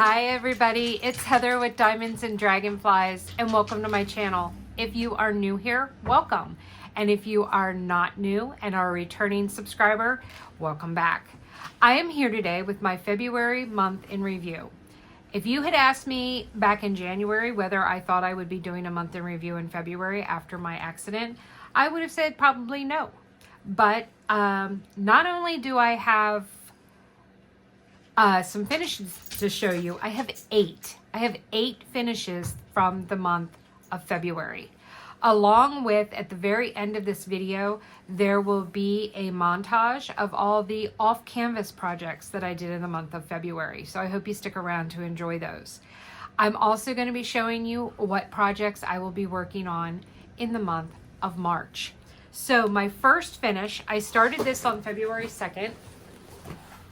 Hi everybody, it's Heather with Diamonds and Dragonflies and welcome to my channel. If you are new here, welcome. And if you are not new and are a returning subscriber, welcome back. I am here today with my February month in review. If you had asked me back in January whether I thought I would be doing a month in review in February after my accident, I would have said probably no. But not only do I have some finishes to show you, I have eight finishes from the month of February. Along with, at the very end of this video, there will be a montage of all the off-canvas projects that I did in the month of February. So I hope you stick around to enjoy those. I'm also going to be showing you what projects I will be working on in the month of March. So my first finish, I started this on February 2nd,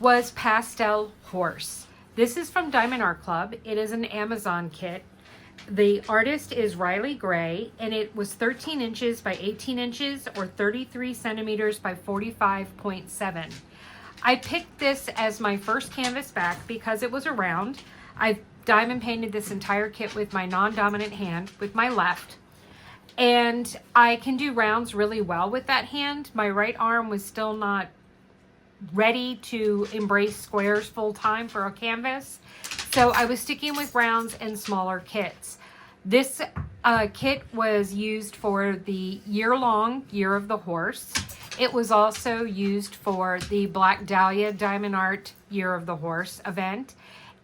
was Pastel Horse. This is from Diamond Art Club. It is an Amazon kit. The artist is Riley Gray, and it was 13 inches by 18 inches or 33 centimeters by 45.7. I picked this as my first canvas back because it was a round. I've diamond painted this entire kit with my non-dominant hand, with my left. And I can do rounds really well with that hand. My right arm was still not ready to embrace squares full time for a canvas. So I was sticking with rounds and smaller kits. This kit was used for the year-long Year of the Horse. It was also used for the Black Dahlia Diamond Art Year of the Horse event.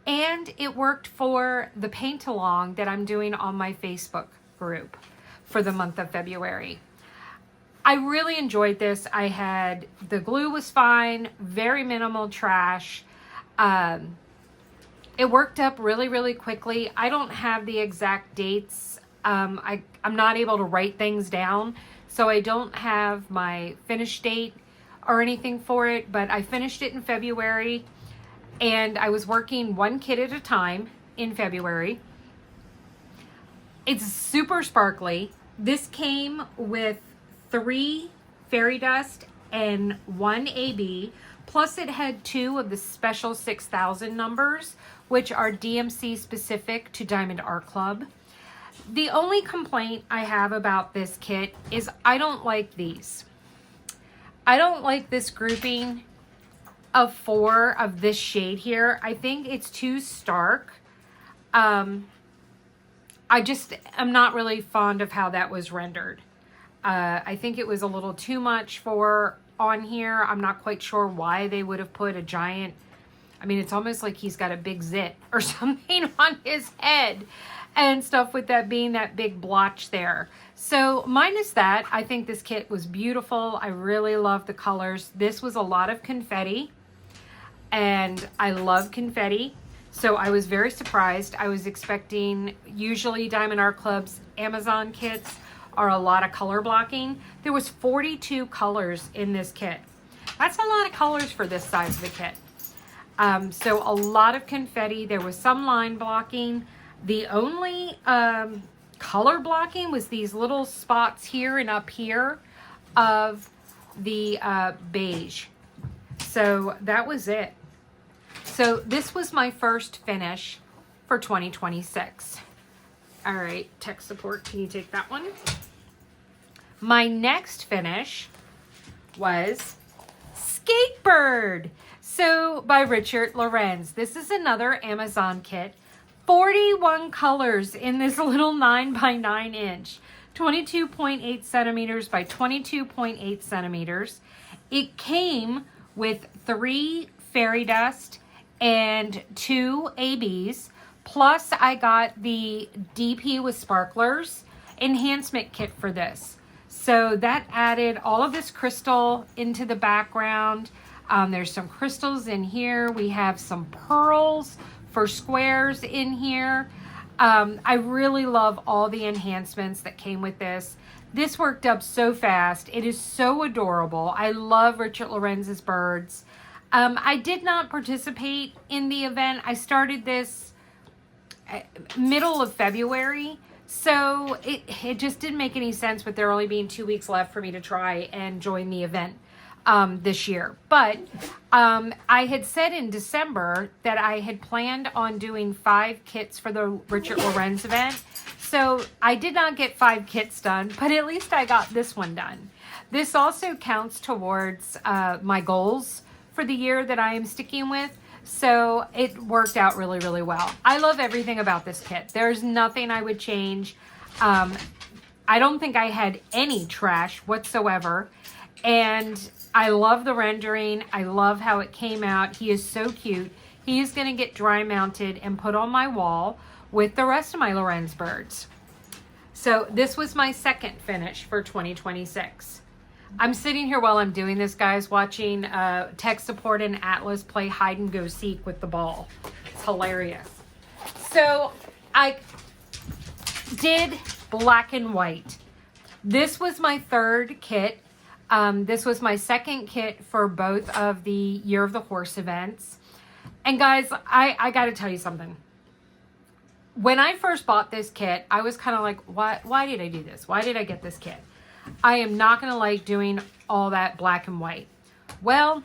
And it worked for the paint-along that I'm doing on my Facebook group for the month of February. I really enjoyed this. The glue was fine, very minimal trash. It worked up really, really quickly. I don't have the exact dates. I'm not able to write things down, so I don't have my finish date or anything for it, but I finished it in February, and I was working one kit at a time in February. It's super sparkly. This came with 3 fairy dust and 1 AB, plus it had 2 of the special 6000 numbers, which are DMC specific to Diamond Art Club. The only complaint I have about this kit is I don't like these. I don't like this grouping of 4 of this shade here. I think it's too stark. I'm not really fond of how that was rendered. I think it was a little too much for on here. I'm not quite sure why they would have put a giant, I mean, it's almost like he's got a big zit or something on his head and stuff, with that being that big blotch there. So minus that, I think this kit was beautiful. I really love the colors. This was a lot of confetti, and I love confetti. So I was very surprised. I was expecting, usually Diamond Art Club's Amazon kits are a lot of color blocking. There was 42 colors in this kit. That's a lot of colors for this size of a kit. So a lot of confetti. There was some line blocking. The only color blocking was these little spots here and up here of the beige. So that was it. So this was my first finish for 2026. All right, tech support, can you take that one? My next finish was Skatebird. So by Richard Lorenz. This is another Amazon kit. 41 colors in this little 9 by 9 inch. 22.8 centimeters by 22.8 centimeters. It came with 3 fairy dust and 2 ABs. Plus, I got the DP with sparklers enhancement kit for this. So that added all of this crystal into the background. There's some crystals in here. We have some pearls for squares in here. I really love all the enhancements that came with this. This worked up so fast. It is so adorable. I love Richard Lorenz's birds. I did not participate in the event. I started this middle of February, so it just didn't make any sense with there only being 2 weeks left for me to try and join the event. this year. But I had said in December that I had planned on doing 5 kits for the Richard Lorenz event. So I did not get 5 kits done, but at least I got this one done. This also counts towards my goals for the year that I am sticking with. So it worked out really, really well. I love everything about this kit. There's nothing I would change. I don't think I had any trash whatsoever. And I love the rendering. I love how it came out. He is so cute. He is going to get dry mounted and put on my wall with the rest of my Lorenz birds. So this was my second finish for 2026. I'm sitting here while I'm doing this, guys, watching tech support and Atlas play hide and go seek with the ball. It's hilarious. So I did black and white. This was my third kit. This was my second kit for both of the Year of the Horse events. And guys, I got to tell you something. When I first bought this kit, I was kind of like, why did I do this? Why did I get this kit? I am not going to like doing all that black and white. Well,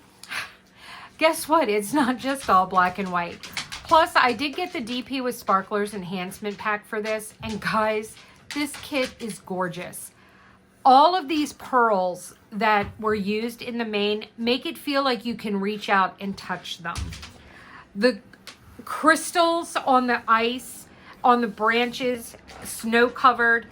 guess what? It's not just all black and white. Plus, I did get the DP with Sparklers enhancement pack for this. And guys, this kit is gorgeous. All of these pearls that were used in the main make it feel like you can reach out and touch them. The crystals on the ice, on the branches, snow covered.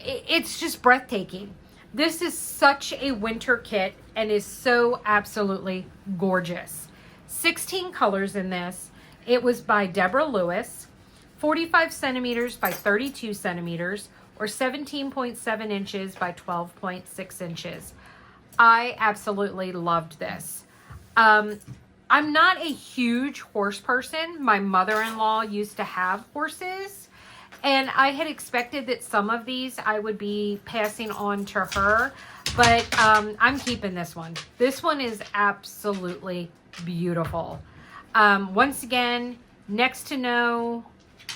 It's just breathtaking. This is such a winter kit and is so absolutely gorgeous. 16 colors in this. It was by Deborah Lewis, 45 centimeters by 32 centimeters, or 17.7 inches by 12.6 inches. I absolutely loved this. I'm not a huge horse person. My mother-in-law used to have horses. And I had expected that some of these I would be passing on to her, but I'm keeping this one. This one is absolutely beautiful. Once again, next to no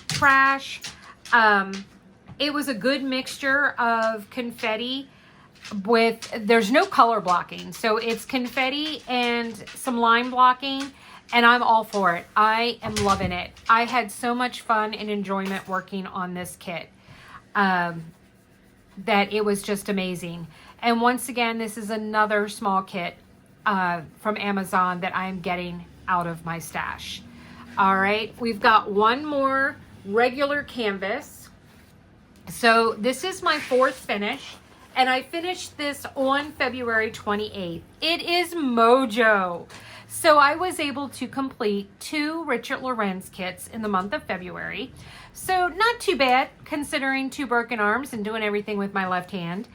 trash. It was a good mixture of confetti with, there's no color blocking. So it's confetti and some line blocking. And I'm all for it. I am loving it. I had so much fun and enjoyment working on this kit that it was just amazing. And once again, this is another small kit from Amazon that I'm getting out of my stash. All right, we've got one more regular canvas. So this is my 4th finish. And I finished this on February 28th. It is Mojo. So I was able to complete 2 Richard Lorenz kits in the month of February. So not too bad considering 2 broken arms and doing everything with my left hand.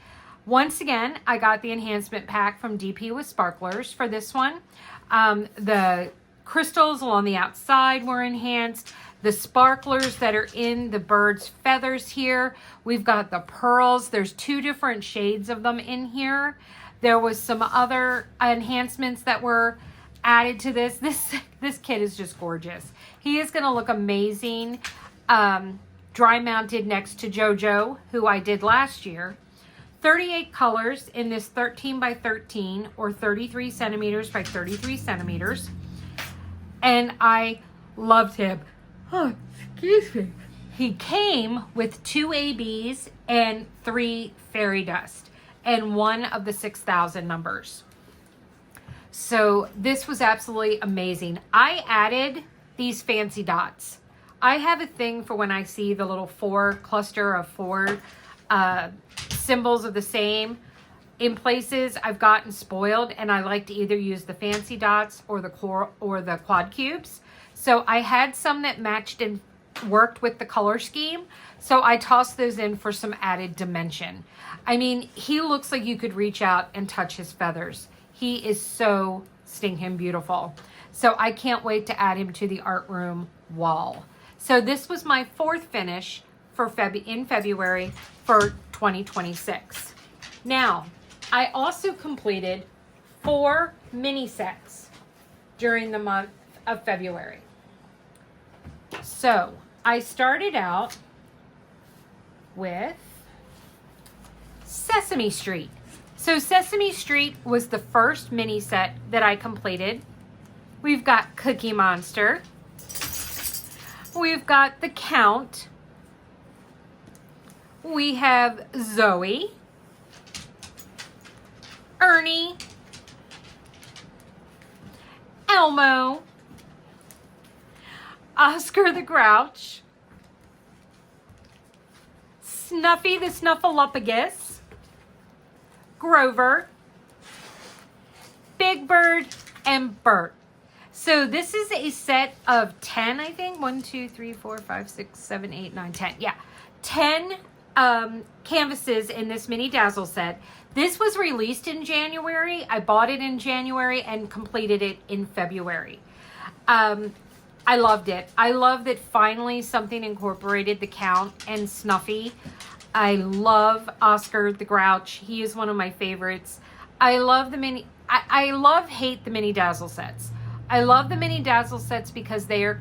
Once again, I got the enhancement pack from DP with Sparklers for this one. The crystals along the outside were enhanced. The sparklers that are in the bird's feathers here. We've got the pearls. There's 2 different shades of them in here. There was some other enhancements that were added to this. This kit is just gorgeous. He is going to look amazing dry mounted next to JoJo, who I did last year. 38 colors in this 13 by 13 or 33 centimeters by 33 centimeters. And I loved him. Oh, excuse me. He came with 2 ABs and 3 fairy dust and 1 of the 6,000 numbers. So this was absolutely amazing. I added these fancy dots. I have a thing for when I see the little 4 cluster of 4 symbols of the same. In places I've gotten spoiled and I like to either use the fancy dots or the quad cubes. So I had some that matched and worked with the color scheme. So I tossed those in for some added dimension. I mean, he looks like you could reach out and touch his feathers. He is so stinking beautiful. So I can't wait to add him to the art room wall. So this was my 4th finish for in February for 2026. Now, I also completed 4 mini sets during the month of February. So I started out with Sesame Street. So Sesame Street was the first mini set that I completed. We've got Cookie Monster. We've got the Count. We have Zoe, Ernie, Elmo, Oscar the Grouch, Snuffy the Snuffleupagus, Grover, Big Bird, and Bert. So this is a set of 10, I think. 1, 2, 3, 4, 5, 6, 7, 8, 9, 10. Yeah, 10 canvases in this mini dazzle set. This was released in January. I bought it in January and completed it in February. I loved it. I love that finally something incorporated the Count and Snuffy. I love Oscar the Grouch. He is one of my favorites. I love the mini, hate the mini dazzle sets. I love the mini dazzle sets because they are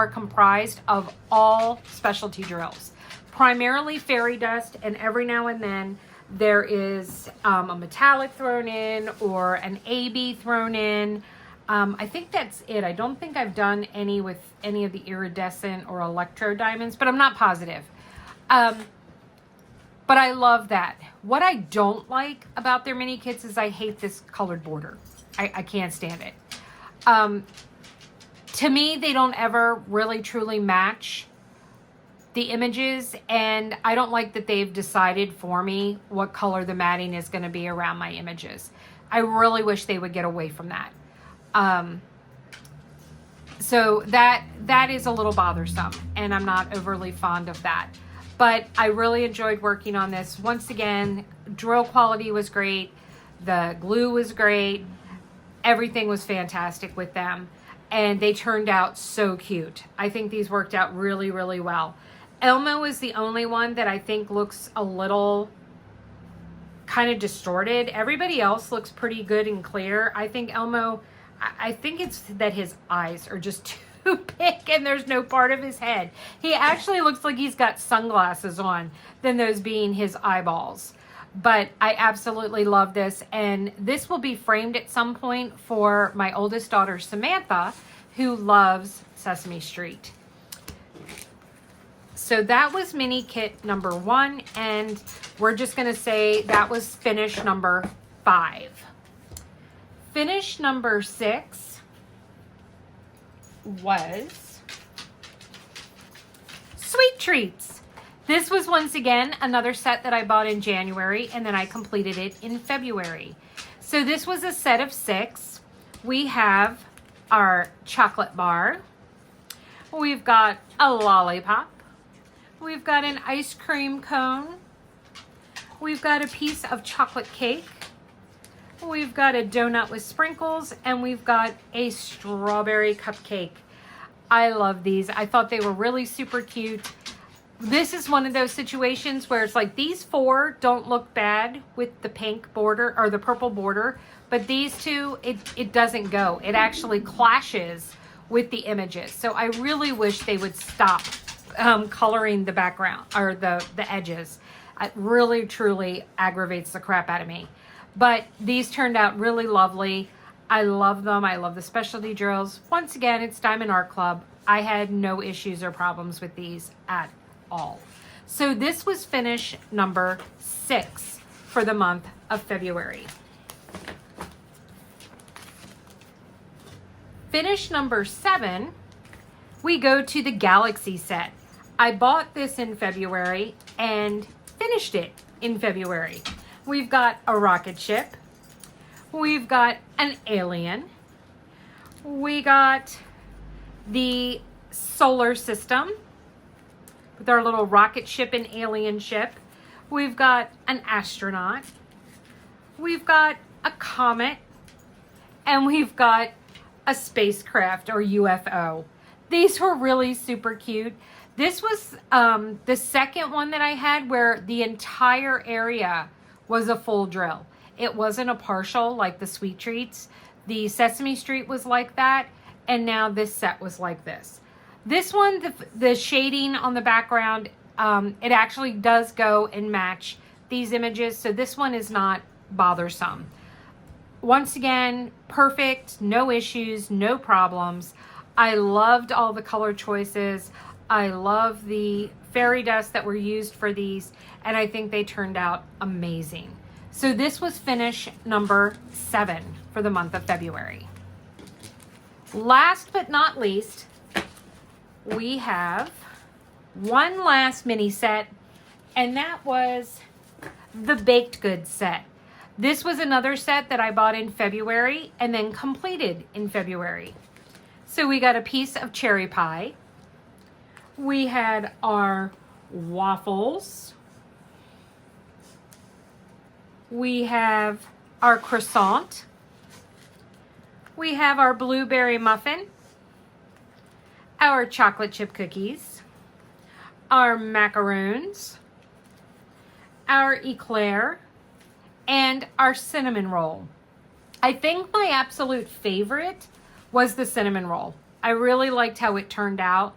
comprised of all specialty drills, primarily fairy dust, and every now and then there is a metallic thrown in or an AB thrown in. I think that's it. I don't think I've done any with any of the iridescent or electro diamonds, but I'm not positive. But I love that. What I don't like about their mini kits is I hate this colored border. I can't stand it. To me, they don't ever really truly match the images, and I don't like that they've decided for me what color the matting is going to be around my images. I really wish they would get away from that. So that is a little bothersome, and I'm not overly fond of that. But I really enjoyed working on this. Once again, drill quality was great. The glue was great. Everything was fantastic with them. And they turned out so cute. I think these worked out really, really well. Elmo is the only one that I think looks a little kind of distorted. Everybody else looks pretty good and clear. I think Elmo, I think it's that his eyes are just too big and there's no part of his head. He actually looks like he's got sunglasses on than those being his eyeballs. But I absolutely love this, and this will be framed at some point for my oldest daughter, Samantha, who loves Sesame Street. So that was mini kit number 1, and we're just going to say that was finish number 5. Finish number 6 was Sweet Treats. This was once again another set that I bought in January, and then I completed it in February. So this was a set of 6. We have our chocolate bar. We've got a lollipop. We've got an ice cream cone. We've got a piece of chocolate cake. We've got a donut with sprinkles, and we've got a strawberry cupcake. I love these. I thought they were really super cute. This is one of those situations where it's like these 4 don't look bad with the pink border or the purple border, but these 2, it doesn't go. It actually clashes with the images. So I really wish they would stop coloring the background or the edges. It really, truly aggravates the crap out of me. But these turned out really lovely. I love them. I love the specialty drills. Once again, it's Diamond Art Club. I had no issues or problems with these at all. So this was finish number 6 for the month of February. Finish number 7, we go to the Galaxy set. I bought this in February and finished it in February. We've got a rocket ship. We've got an alien. We got the solar system with our little rocket ship and alien ship. We've got an astronaut. We've got a comet. And we've got a spacecraft or UFO. These were really super cute. This was the second one that I had where the entire area was a full drill. It wasn't a partial like the Sweet Treats. The Sesame Street was like that. And now this set was like this. This one, the shading on the background, it actually does go and match these images, so this one is not bothersome. Once again, perfect, no issues, no problems. I loved all the color choices. I love the fairy dust that were used for these, and I think they turned out amazing. So this was finish number 7 for the month of February. Last but not least, we have one last mini set, and that was the baked goods set. This was another set that I bought in February and then completed in February. So we got a piece of cherry pie. We had our waffles. We have our croissant. We have our blueberry muffin, our chocolate chip cookies, our macaroons, our eclair, and our cinnamon roll. I think my absolute favorite was the cinnamon roll. I really liked how it turned out.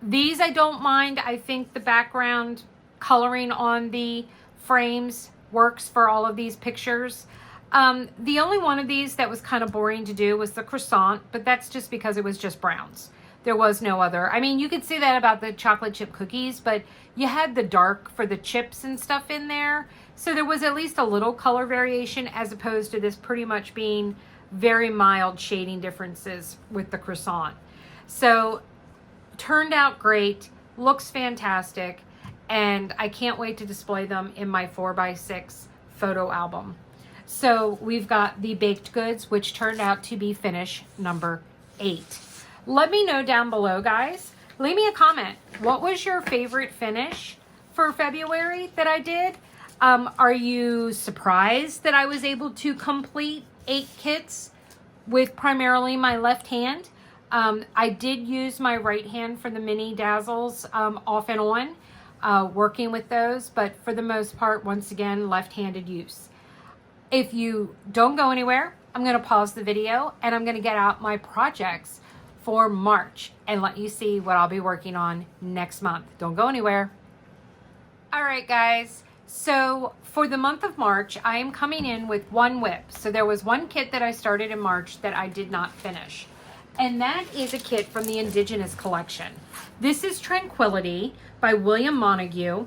These I don't mind. I think the background coloring on the frames works for all of these pictures. The only one of these that was kind of boring to do was the croissant, but that's just because it was just browns. There was no other. I mean, you could say that about the chocolate chip cookies, but you had the dark for the chips and stuff in there. So there was at least a little color variation as opposed to this pretty much being very mild shading differences with the croissant. So turned out great, looks fantastic, and I can't wait to display them in my 4x6 photo album. So we've got the baked goods, which turned out to be finish number 8. Let me know down below, guys. Leave me a comment. What was your favorite finish for February that I did? Are you surprised that I was able to complete 8 kits with primarily my left hand? I did use my right hand for the mini dazzles off and on, working with those, but for the most part, once again, left-handed use. If you don't go anywhere, I'm going to pause the video and I'm going to get out my projects for March and let you see what I'll be working on next month. Don't go anywhere. All right, guys. So for the month of March, I am coming in with one whip. So there was one kit that I started in March that I did not finish. And that is a kit from the Indigenous collection. This is Tranquility by William Montague.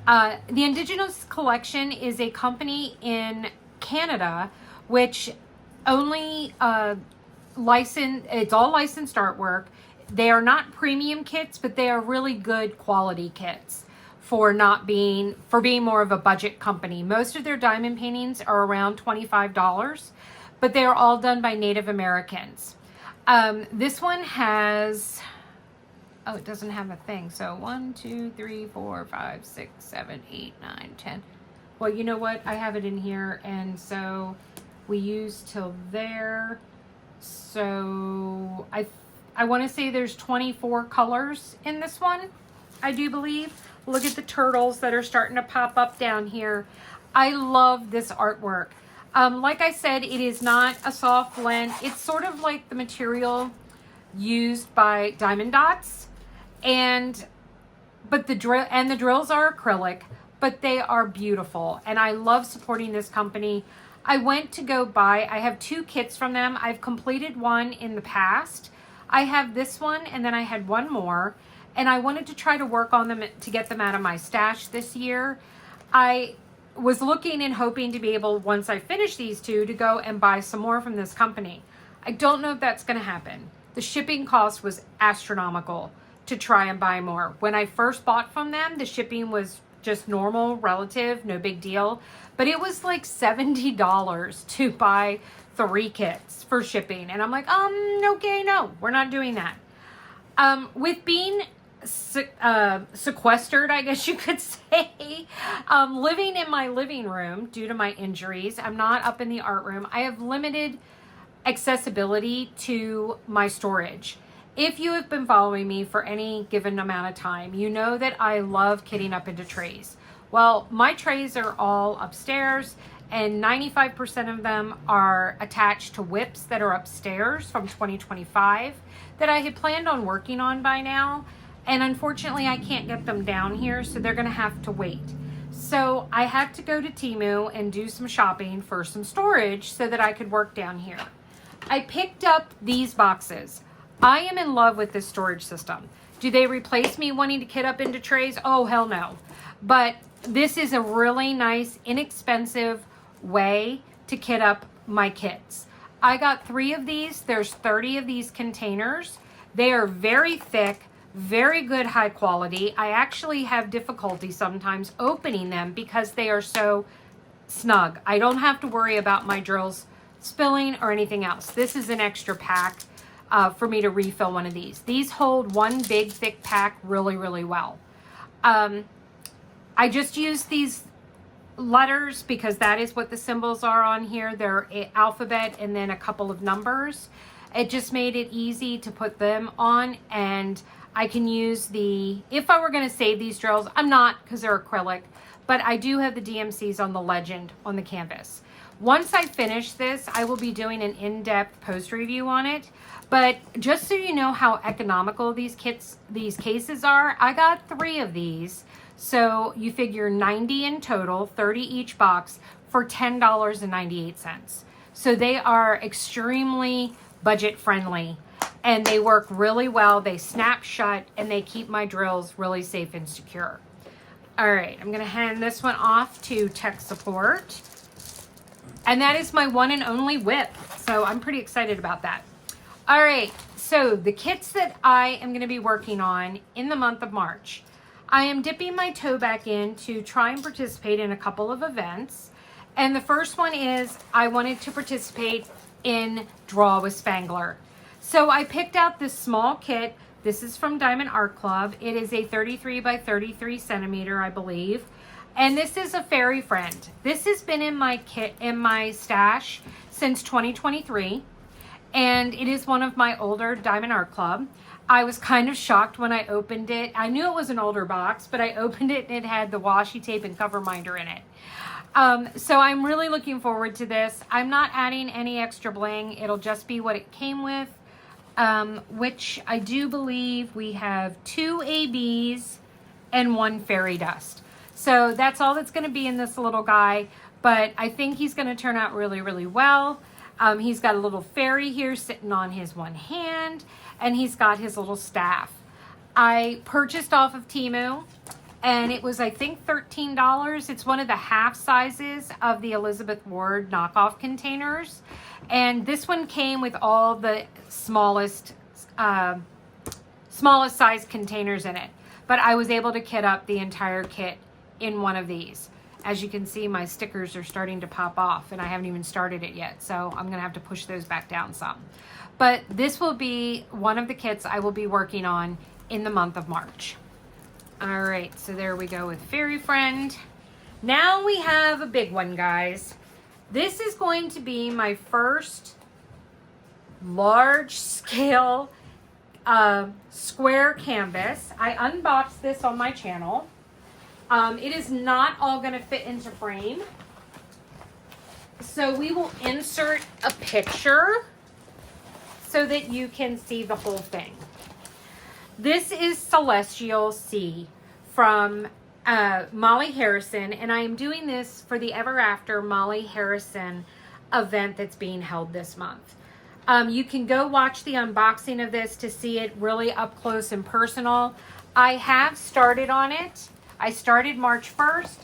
The Indigenous collection is a company in Canada which only it's all licensed artwork. They are not premium kits, but they are really good quality kits for being more of a budget company. Most of their diamond paintings are around $25, but they are all done by Native Americans. This one has, oh, it doesn't have a thing. So 1, 2, 3, 4, 5, 6, 7, 8, 9, 10. Well, you know what? I have it in here. And so we use till there. So I want to say there's 24 colors in this one, I do believe. Look at the turtles that are starting to pop up down here. I love this artwork. Like I said, it is not a soft blend. It's sort of like the material used by Diamond Dots, but the drills are acrylic, but they are beautiful, and I love supporting this company. I went to go buy. I have 2 kits from them. I've completed one in the past. I have this one, and then I had one more, and I wanted to try to work on them to get them out of my stash this year. I was looking and hoping to be able, once I finish these 2, to go and buy some more from this company. I don't know if that's going to happen. The shipping cost was astronomical to try and buy more. When I first bought from them, the shipping was just normal, relative, no big deal. But it was like $70 to buy 3 kits for shipping. And I'm like, okay, no, we're not doing that. With being sequestered, I guess you could say, living in my living room due to my injuries, I'm not up in the art room. I have limited accessibility to my storage. If you have been following me for any given amount of time, you know that I love kitting up into trays. Well, my trays are all upstairs, and 95% of them are attached to whips that are upstairs from 2025 that I had planned on working on by now. And unfortunately, I can't get them down here, so they're going to have to wait. So I had to go to Temu and do some shopping for some storage so that I could work down here. I picked up these boxes. I am in love with this storage system. Do they replace me wanting to kit up into trays? Oh, hell no. But this is a really nice, inexpensive way to kit up my kits. I got 3 of these. There's 30 of these containers. They are very thick, very good high quality. I actually have difficulty sometimes opening them because they are so snug. I don't have to worry about my drills spilling or anything else. This is an extra pack for me to refill one of these. These hold one big thick pack really, really well. I just use these letters because that is what the symbols are on here. They're an alphabet and then a couple of numbers. It just made it easy to put them on, and I can use the, if I were going to save these drills, I'm not because they're acrylic, but I do have the DMCs on the legend on the canvas. Once I finish this, I will be doing an in-depth post review on it. But just so you know how economical these cases are, I got 3 of these. So you figure 90 in total, 30 each box for $10.98. So they are extremely budget friendly and they work really well. They snap shut and they keep my drills really safe and secure. All right, I'm gonna hand this one off to tech support. And that is my one and only whip. So I'm pretty excited about that. All right, so the kits that I am gonna be working on in the month of March. I am dipping my toe back in to try and participate in a couple of events. And the first one is I wanted to participate in Draw with Spangler. So I picked out this small kit. This is from Diamond Art Club. It is a 33 by 33 centimeter, I believe. And this is a fairy friend. This has been in my kit, in my stash since 2023. And it is one of my older Diamond Art Club. I was kind of shocked when I opened it. I knew it was an older box, but I opened it and it had the washi tape and cover minder in it. So I'm really looking forward to this. I'm not adding any extra bling. It'll just be what it came with, which I do believe we have 2 ABs and 1 fairy dust. So that's all that's going to be in this little guy, but I think he's going to turn out really, really well. He's got a little fairy here sitting on his one hand, and he's got his little staff. I purchased off of Temu, and it was, I think, $13. It's one of the half sizes of the Elizabeth Ward knockoff containers. And this one came with all the smallest size containers in it. But I was able to kit up the entire kit in one of these. As you can see, my stickers are starting to pop off and I haven't even started it yet. So I'm gonna have to push those back down some. But this will be one of the kits I will be working on in the month of March. All right, so there we go with Fairy Friend. Now we have a big one, guys. This is going to be my first large scale square canvas. I unboxed this on my channel. It is not all going to fit into frame. So we will insert a picture so that you can see the whole thing. This is Celestial Sea from Molly Harrison, and I am doing this for the Ever After Molly Harrison event that's being held this month. You can go watch the unboxing of this to see it really up close and personal. I have started on it. I started March 1st,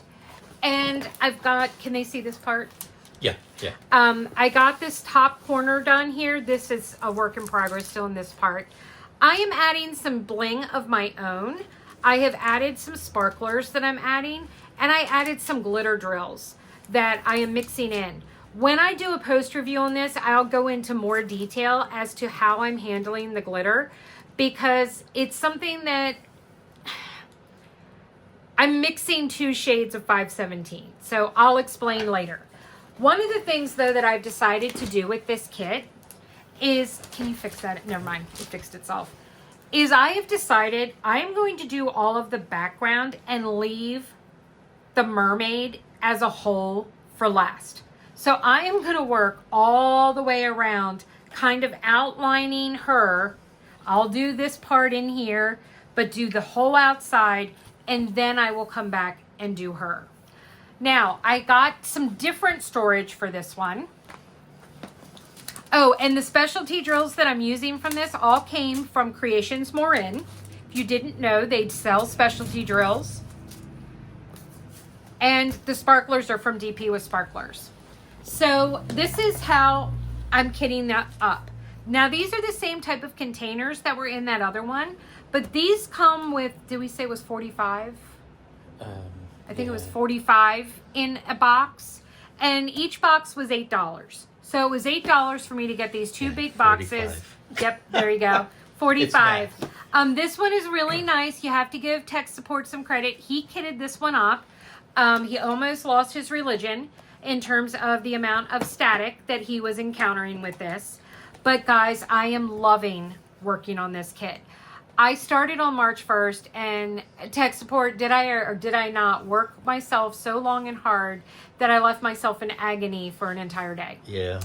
and I've got, can they see this part? Yeah. I got this top corner done here. This is a work in progress still in this part. I am adding some bling of my own. I have added some sparklers that I'm adding, and I added some glitter drills that I am mixing in. When I do a post review on this, I'll go into more detail as to how I'm handling the glitter, because it's something that I'm mixing 2 shades of 517, so I'll explain later. One of the things, though, that I've decided to do with this kit is, can you fix that? Never mind, it fixed itself. Is I have decided I'm going to do all of the background and leave the mermaid as a whole for last. So I am going to work all the way around, kind of outlining her. I'll do this part in here, but do the whole outside, and then I will come back and do her. Now, I got some different storage for this one. Oh, and the specialty drills that I'm using from this all came from Creations Morin. If you didn't know, they sell specialty drills. And the sparklers are from DP with Sparklers. So this is how I'm kitting that up. Now, these are the same type of containers that were in that other one, but these come with, did we say it was 45? I think it was 45 in a box, and each box was $8. So it was $8 for me to get these two big boxes. 45. Yep, there you go. 45. This one is really nice. You have to give tech support some credit. He kitted this one up. He almost lost his religion in terms of the amount of static that he was encountering with this. But guys, I am loving working on this kit. I started on March 1st, and tech support, did I or did I not work myself so long and hard that I left myself in agony for an entire day? Yeah.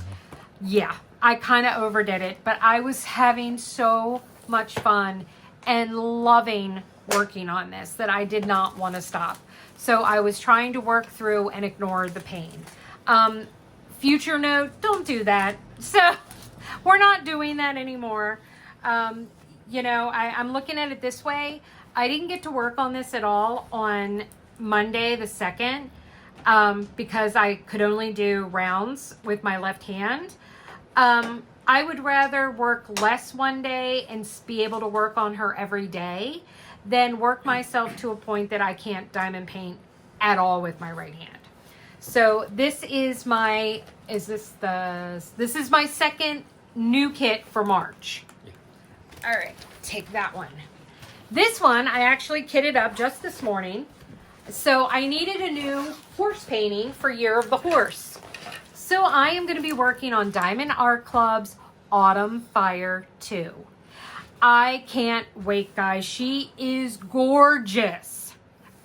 Yeah, I kind of overdid it, but I was having so much fun and loving working on this that I did not want to stop. So I was trying to work through and ignore the pain. Future note, don't do that. So we're not doing that anymore. You know, I'm looking at it this way. I didn't get to work on this at all on Monday the 2nd because I could only do rounds with my left hand. I would rather work less one day and be able to work on her every day than work myself to a point that I can't diamond paint at all with my right hand. So this is my, this is my second new kit for March. All right, take that one. This one I actually kitted up just this morning. So I needed a new horse painting for Year of the Horse. So I am going to be working on Diamond Art Club's Autumn Fire 2. I can't wait, guys. She is gorgeous.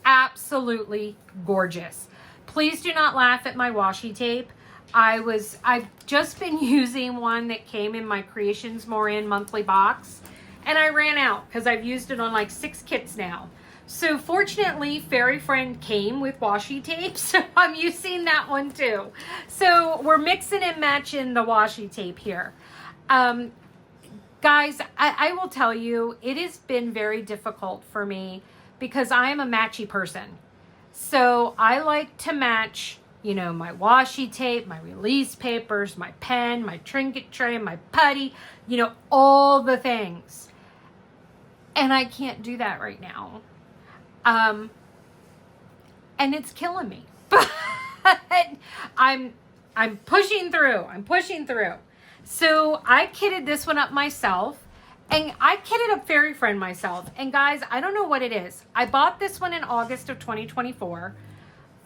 Absolutely gorgeous. Please do not laugh at my washi tape. I've just been using one that came in my Creations Morin monthly box, and I ran out because I've used it on like 6 kits now. So fortunately, Fairy Friend came with washi tape, so I'm using that one too. So we're mixing and matching the washi tape here. Guys, I will tell you, it has been very difficult for me because I am a matchy person. So I like to match, you know, my washi tape, my release papers, my pen, my trinket tray, my putty, you know, all the things. And I can't do that right now. And it's killing me. But I'm pushing through. I'm pushing through. So I kitted this one up myself. And I kitted up Fairy Friend myself. And guys, I don't know what it is. I bought this one in August of 2024.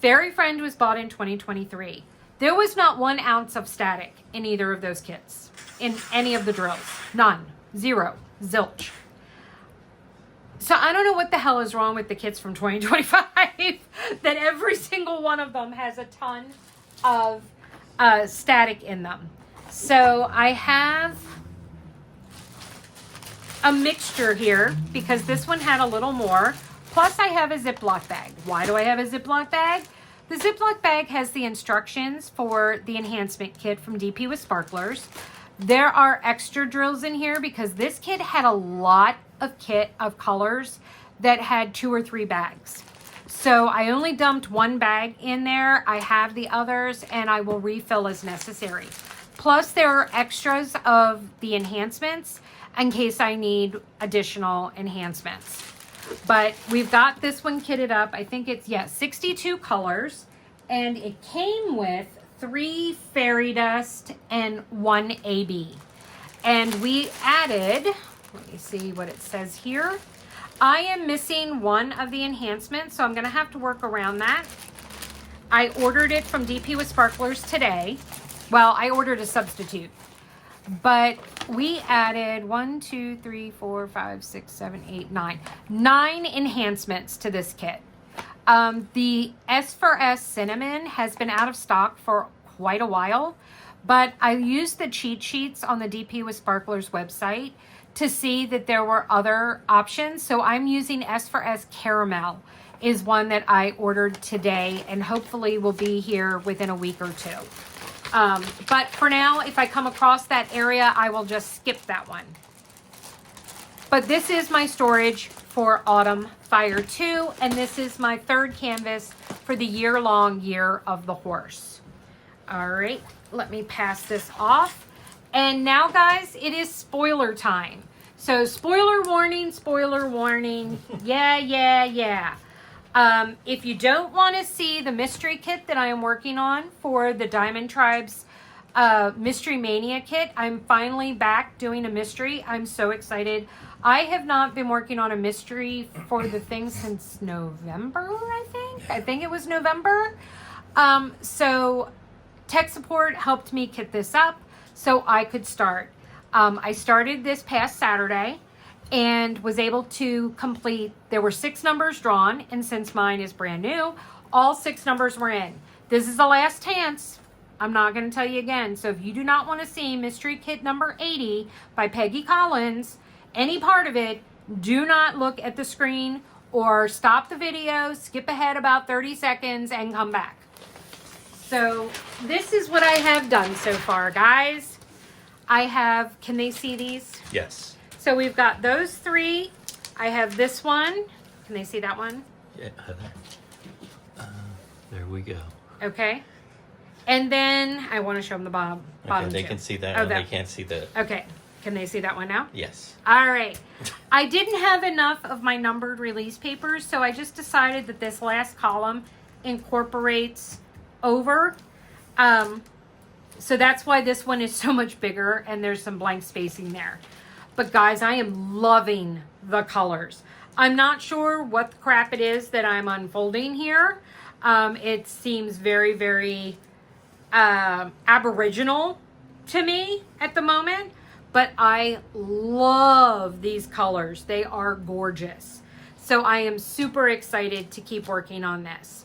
Fairy Friend was bought in 2023. There was not 1 ounce of static in either of those kits. In any of the drills. None. Zero. Zilch. So I don't know what the hell is wrong with the kits from 2025. That every single one of them has a ton of static in them. So I have a mixture here because this one had a little more. Plus I have a Ziploc bag. Why do I have a Ziploc bag? The Ziploc bag has the instructions for the enhancement kit from DP with Sparklers. There are extra drills in here because this kit had a lot of kit of colors that had 2 or 3 bags. So I only dumped 1 bag in there. I have the others and I will refill as necessary. Plus there are extras of the enhancements in case I need additional enhancements. But we've got this one kitted up. I think it's, 62 colors. And it came with 3 fairy dust and 1 AB. And we added, let me see what it says here. I am missing 1 of the enhancements, so I'm going to have to work around that. I ordered it from DP with Sparklers today. Well, I ordered a substitute. But we added 1, 2, 3, 4, 5, 6, 7, 8, 9. 9 enhancements to this kit. The S for S cinnamon has been out of stock for quite a while, but I used the cheat sheets on the DP with Sparklers website to see that there were other options. So I'm using S for S caramel is one that I ordered today and hopefully will be here within a week or two. But for now, if I come across that area, I will just skip that one. But this is my storage for Autumn Fire 2, and this is my third canvas for the year-long Year of the Horse. All right, let me pass this off. And now, guys, it is spoiler time. So spoiler warning, yeah. If you don't want to see the mystery kit that I am working on for the Diamond Tribes Mystery Mania kit, I'm finally back doing a mystery. I'm so excited. I have not been working on a mystery for the thing since November, I think. I think it was November. So tech support helped me kit this up so I could start. I started this past Saturday and was able to complete. There were 6 numbers drawn, and since mine is brand new, all 6 numbers were in. This is the last chance. I'm not going to tell you again. So if you do not want to see Mystery Kit number 80 by Peggy Collins, any part of it, do not look at the screen or stop the video, skip ahead about 30 seconds and come back. So this is what I have done so far, guys. I have, can they see these? Yes. So we've got those 3. I have this one. Can they see that one? Yeah. There we go. Okay. And then I want to show them the bottom. Okay, they can see that. Oh, They can't see the. Okay. Can they see that one now? Yes. All right. I didn't have enough of my numbered release papers, so I just decided that this last column incorporates over. So that's why this one is so much bigger and there's some blank spacing there. But guys, I am loving the colors. I'm not sure what the crap it is that I'm unfolding here. It seems very, very aboriginal to me at the moment. But I love these colors. They are gorgeous. So I am super excited to keep working on this.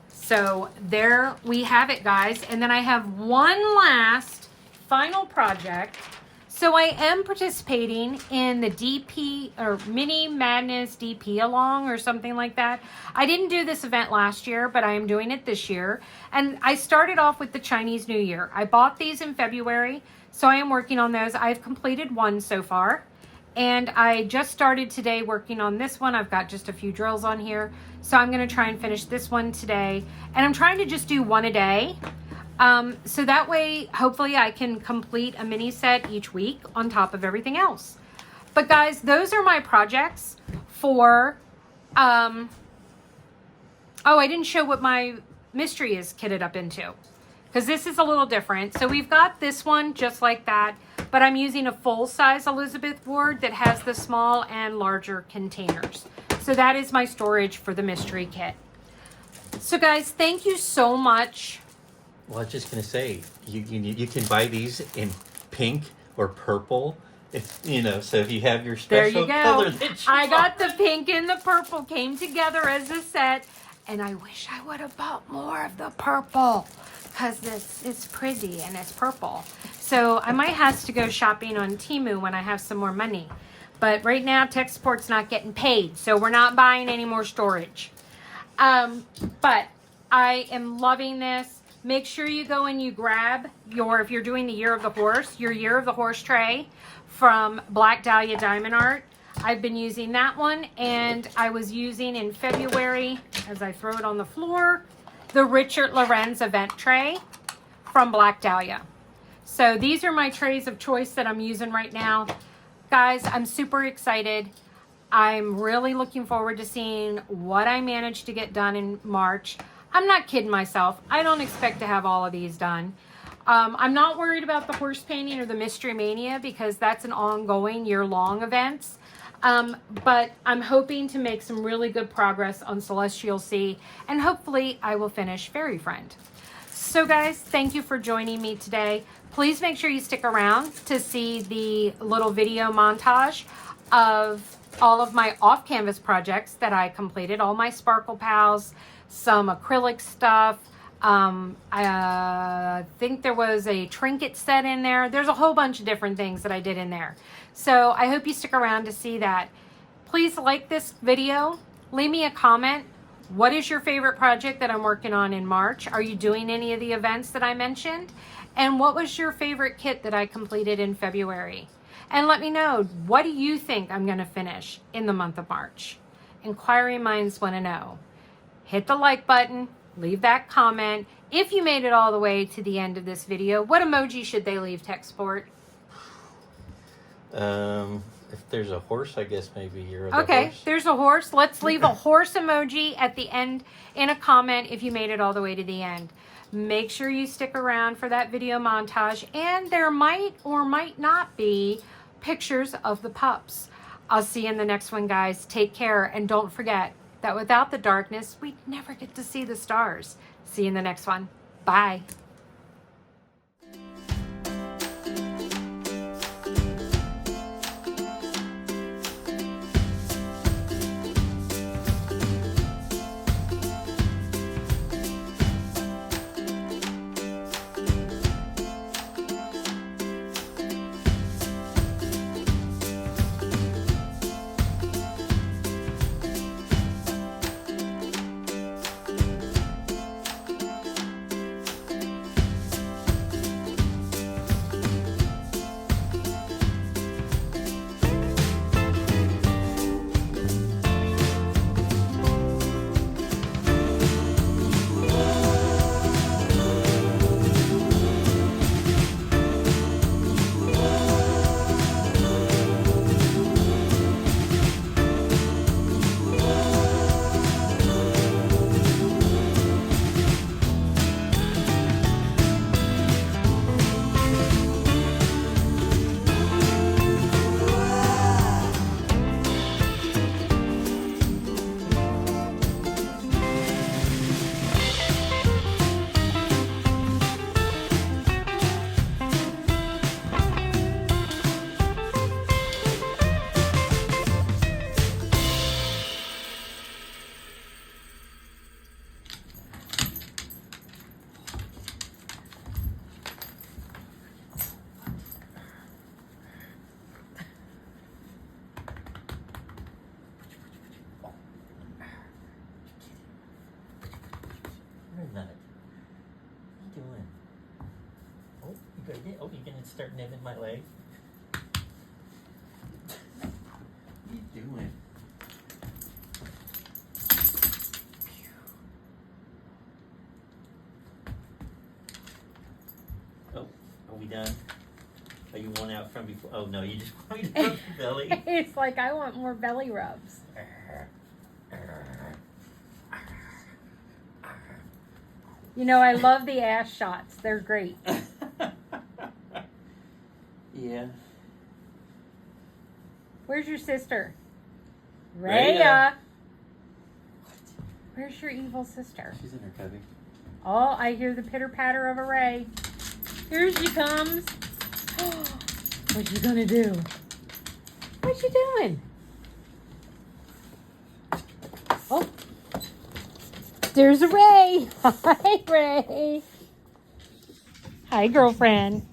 So there we have it, guys. And then I have one last final project. So I am participating in the DP or Mini Madness DP along or something like that. I didn't do this event last year, but I am doing it this year. And I started off with the Chinese New Year. I bought these in February. So I am working on those. I've completed one so far. And I just started today working on this one. I've got just a few drills on here. So I'm going to try and finish this one today. And I'm trying to just do one a day. So that way, hopefully I can complete a mini set each week on top of everything else. But guys, those are my projects for... oh, I didn't show what my mystery is kitted up into. Because this is a little different. So we've got this one just like that, but I'm using a full-size Elizabeth board that has the small and larger containers. So that is my storage for the mystery kit. So guys, thank you so much. Well, I was just gonna say you can buy these in pink or purple. If you know, so if you have your special color that you I got the pink and the purple came together as a set, and I wish I would have bought more of the purple. Because this is pretty and it's purple. So I might have to go shopping on Temu when I have some more money. But right now, tech support's not getting paid. So we're not buying any more storage. But I am loving this. Make sure you go and you grab your, if you're doing the Year of the Horse, your Year of the Horse tray from Black Dahlia Diamond Art. I've been using that one. And I was using in February, as I throw it on the floor, the Richard Lorenz event tray from Black Dahlia. So these are my trays of choice that I'm using right now. Guys, I'm super excited. I'm really looking forward to seeing what I managed to get done in March. I'm not kidding myself. I don't expect to have all of these done. I'm not worried about the horse painting or the Mystery Mania because that's an ongoing year-long event. But I'm hoping to make some really good progress on Celestial Sea, and hopefully I will finish Fairy Friend. So guys, thank you for joining me today. Please make sure you stick around to see the little video montage of all of my off-canvas projects that I completed, all my Sparkle Pals, some acrylic stuff. I think there was a trinket set in there. There's a whole bunch of different things that I did in there. So I hope you stick around to see that. Please like this video. Leave me a comment. What is your favorite project that I'm working on in March? Are you doing any of the events that I mentioned? And what was your favorite kit that I completed in February? And let me know, what do you think I'm going to finish in the month of March? Inquiring minds want to know. Hit the like button, leave that comment. If you made it all the way to the end of this video, what emoji should they leave, tech support? If there's a horse, I guess maybe you're okay, horse. There's a horse. Let's leave a horse emoji at the end in a comment if you made it all the way to the end. Make sure you stick around for that video montage, and there might or might not be pictures of the pups. I'll see you in the next one, guys. Take care, and don't forget that without the darkness, we'd never get to see the stars. See you in the next one. Bye. Oh, you're gonna start nibbling my leg? What are you doing? Oh, are we done? Are you one out from before? Oh no, you just want me to rub your belly? It's like I want more belly rubs. You know, I love the ass shots. They're great. Yeah. Where's your sister? Rhea. Where's your evil sister? She's in her cubby. Oh, I hear the pitter-patter of a Ray. Here she comes. What you gonna do? What you doing? Oh. There's a Ray. Hi, Ray. Hi, girlfriend.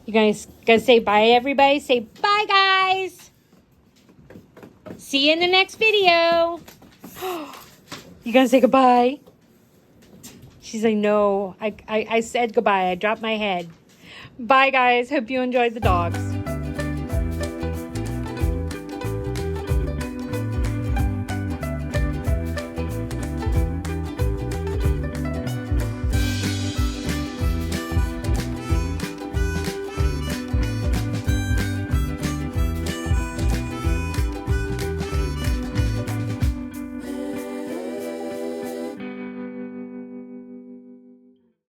You guys gonna say bye, everybody? Say bye, guys. See you in the next video. You gonna say goodbye? She's like, no. I said goodbye. I dropped my head. Bye, guys. Hope you enjoyed the dogs.